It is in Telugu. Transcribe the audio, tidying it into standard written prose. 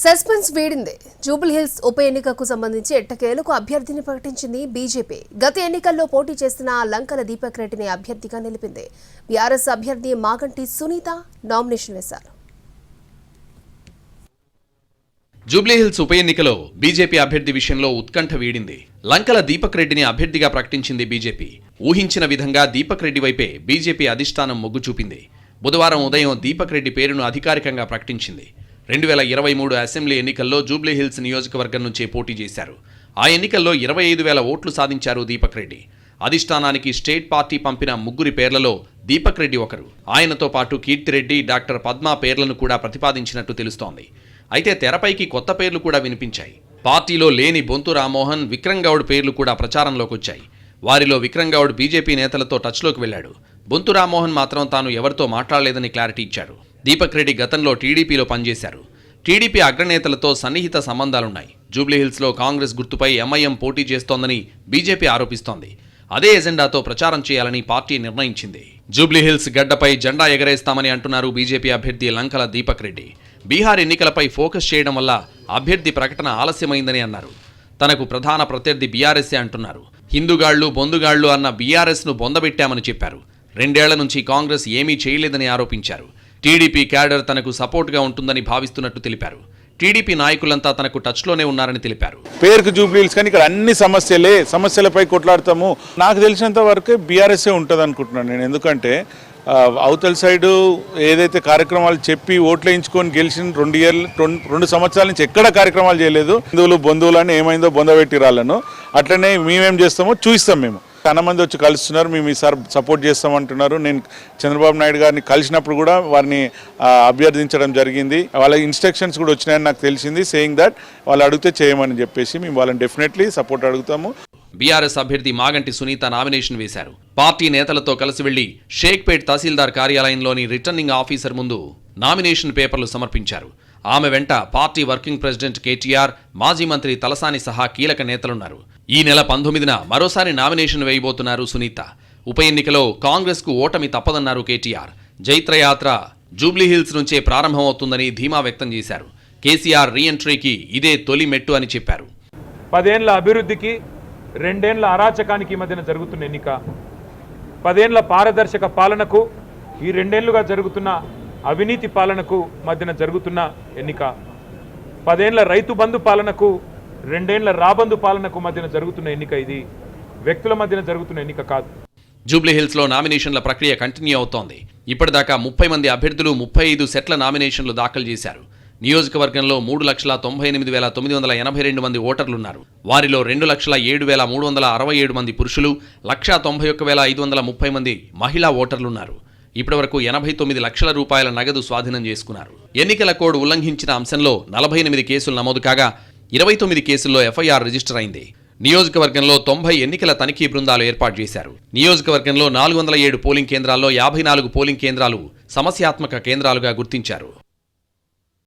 సస్పెన్స్ వీడింది. జూబ్లీ హిల్స్ ఉప ఎన్నికకు సంబంధించి ఎట్టకేలకు అభ్యర్థిని ప్రకటించింది బీజేపీ. గత ఎన్నికల్లో పోటీ చేసిన లంకల దీపక్ రెడ్డిని అభ్యర్థిగా నిలిపింది. బీఆర్ఎస్ అభ్యర్థి మాగంటి సునీత నామినేషన్ వేశారు. జూబ్లీ హిల్స్ ఉప ఎన్నికలో బీజేపీ అభ్యర్థి విషయంలో ఉత్కంఠ వీడింది. లంకల దీపక్ రెడ్డిని అభ్యర్థిగా ప్రకటించింది బీజేపీ. ఊహించిన విధంగా దీపక్ రెడ్డి వైపే బీజేపీ అధిష్టానం మొగ్గు చూపింది. బుధవారం ఉదయం దీపక్ రెడ్డి పేరును అధికారికంగా ప్రకటించింది. 2023 అసెంబ్లీ ఎన్నికల్లో జూబ్లీ హిల్స్ నియోజకవర్గం నుంచే పోటీ చేశారు. ఆ ఎన్నికల్లో 25,000 ఓట్లు సాధించారు దీపక్ రెడ్డి. అధిష్టానానికి స్టేట్ పార్టీ పంపిన ముగ్గురి పేర్లలో దీపక్ రెడ్డి ఒకరు. ఆయనతో పాటు కీర్తిరెడ్డి, డాక్టర్ పద్మ పేర్లను కూడా ప్రతిపాదించినట్టు తెలుస్తోంది. అయితే తెరపైకి కొత్త పేర్లు కూడా వినిపించాయి. పార్టీలో లేని బొంతు రామ్మోహన్, విక్రమ్ గౌడ్ పేర్లు కూడా ప్రచారంలోకి వచ్చాయి. వారిలో విక్రమ్ గౌడ్ బీజేపీ నేతలతో టచ్లోకి వెళ్లాడు. బొంతు రామ్మోహన్ మాత్రం తాను ఎవరితో మాట్లాడలేదని క్లారిటీ ఇచ్చారు. దీపక్ రెడ్డి గతంలో టీడీపీలో పనిచేశారు. టీడీపీ అగ్రనేతలతో సన్నిహిత సంబంధాలున్నాయి. జూబ్లీహిల్స్లో కాంగ్రెస్ గుర్తుపై ఎంఐఎం పోటీ చేస్తోందని బీజేపీ ఆరోపిస్తోంది. అదే ఎజెండాతో ప్రచారం చేయాలని పార్టీ నిర్ణయించింది. జూబ్లీహిల్స్ గడ్డపై జెండా ఎగరేస్తామని అంటున్నారు బీజేపీ అభ్యర్థి లంకల దీపక్ రెడ్డి. బీహార్ ఎన్నికలపై ఫోకస్ చేయడం వల్ల అభ్యర్థి ప్రకటన ఆలస్యమైందని అన్నారు. తనకు ప్రధాన ప్రత్యర్థి బీఆర్ఎస్ఏ అంటున్నారు. హిందూగాళ్లు, బొందుగాళ్లు అన్న బీఆర్ఎస్ను బొందబెట్టామని చెప్పారు. 2 ఏళ్ల నుంచి కాంగ్రెస్ ఏమీ చేయలేదని ఆరోపించారు. టీడీపీ క్యాడర్ తనకు సపోర్ట్గా ఉంటుందని భావిస్తున్నట్టు తెలిపారు. టీడీపీ నాయకులంతా తనకు టచ్లోనే ఉన్నారని తెలిపారు. పేరుకు జూబ్లీహిల్స్ కానీ ఇక్కడ అన్ని సమస్యలపై కొట్లాడతాము. నాకు తెలిసినంత వరకు బీఆర్ఎస్ఏ ఉంటుంది అనుకుంటున్నాను నేను. ఎందుకంటే అవతల సైడు ఏదైతే కార్యక్రమాలు చెప్పి ఓట్లు వేయించుకొని గెలిచిన 2 సంవత్సరాల నుంచి ఎక్కడ కార్యక్రమాలు చేయలేదు. బంధువులు అని ఏమైందో బొందబెట్టి రాళ్ళను అట్లనే మేమేం చేస్తామో చూపిస్తాం. మేము చాలా మంది వచ్చి కలుస్తున్నారు, మేము ఈసారి సపోర్ట్ చేస్తామంటున్నారు. నేను చంద్రబాబు నాయుడు గారిని కలిసినప్పుడు కూడా వారిని అభ్యర్థించడం జరిగింది. వాళ్ళ ఇన్స్ట్రక్షన్స్ కూడా వచ్చినాయని నాకు తెలిసింది. సేయింగ్ దట్ వాళ్ళు అడిగితే చేయమని చెప్పేసి మేము వాళ్ళని డెఫినెట్లీ సపోర్ట్ అడుగుతాము. బీఆర్ఎస్ అభ్యర్థి మాగంటి సునీత నామినేషన్ వేశారు. పార్టీ నేతలతో కలిసి వెళ్లి షేక్పేట్ తహసీల్దార్ కార్యాలయంలోని రిటర్నింగ్ ఆఫీసర్ ముందు నామినేషన్ పేపర్లు సమర్పించారు. ఆమె వెంట పార్టీ వర్కింగ్ ప్రెసిడెంట్ కేటీఆర్, మాజీ మంత్రి తలసాని సహా కీలక నేతలున్నారు. ఈ నెల 19న మరోసారి నామినేషన్ వేయబోతున్నారు సునీత. ఉప ఎన్నికలో కాంగ్రెస్ కు ఓటమి తప్పదన్నారు కేటీఆర్. జైత్రయాత్ర జూబ్లీహిల్స్ నుంచే ప్రారంభమవుతుందని ధీమా వ్యక్తం చేశారు. కేసీఆర్ రీఎంట్రీకి ఇదే తొలి మెట్టు అని చెప్పారు. 10 ఏళ్ల అభివృద్ధికి 2 ఏళ్ల అరాచకానికి మధ్యన జరుగుతున్న ఎన్నిక, 10 ఏళ్ల పారదర్శక పాలనకు ఈ 2 ఏళ్లుగా జరుగుతున్న అవినీతి పాలనకు మధ్యన జరుగుతున్న ఎన్నిక, 10 ఏళ్ల రైతు బంధు పాలనకు 2 ఏళ్ల రాబంధు పాలనకు మధ్యన జరుగుతున్న ఎన్నిక. ఇది వ్యక్తుల మధ్యన జరుగుతున్న ఎన్నిక కాదు. జూబ్లీహిల్స్లో నామినేషన్ల ప్రక్రియ కంటిన్యూ అవుతోంది. ఇప్పటిదాకా 30 మంది అభ్యర్థులు 35 సెట్ల నామినేషన్లు దాఖలు చేశారు. నియోజకవర్గంలో 3,98,982 మంది ఓటర్లున్నారు. వారిలో 2,07,367 మంది పురుషులు, 191,530 మంది మహిళా ఓటర్లున్నారు. ఇప్పటివరకు 89 లక్షల రూపాయల నగదు స్వాధీనం చేసుకున్నారు. ఎన్నికల కోడ్ ఉల్లంఘించిన అంశంలో 48 కేసులు నమోదు కాగా 29 కేసుల్లో ఎఫ్ఐఆర్ రిజిస్టర్ అయింది. నియోజకవర్గంలో 90 ఎన్నికల తనిఖీ బృందాలు ఏర్పాటు చేశారు. నియోజకవర్గంలో 407 పోలింగ్ కేంద్రాల్లో 54 పోలింగ్ కేంద్రాలు సమస్యాత్మక కేంద్రాలుగా గుర్తించారు.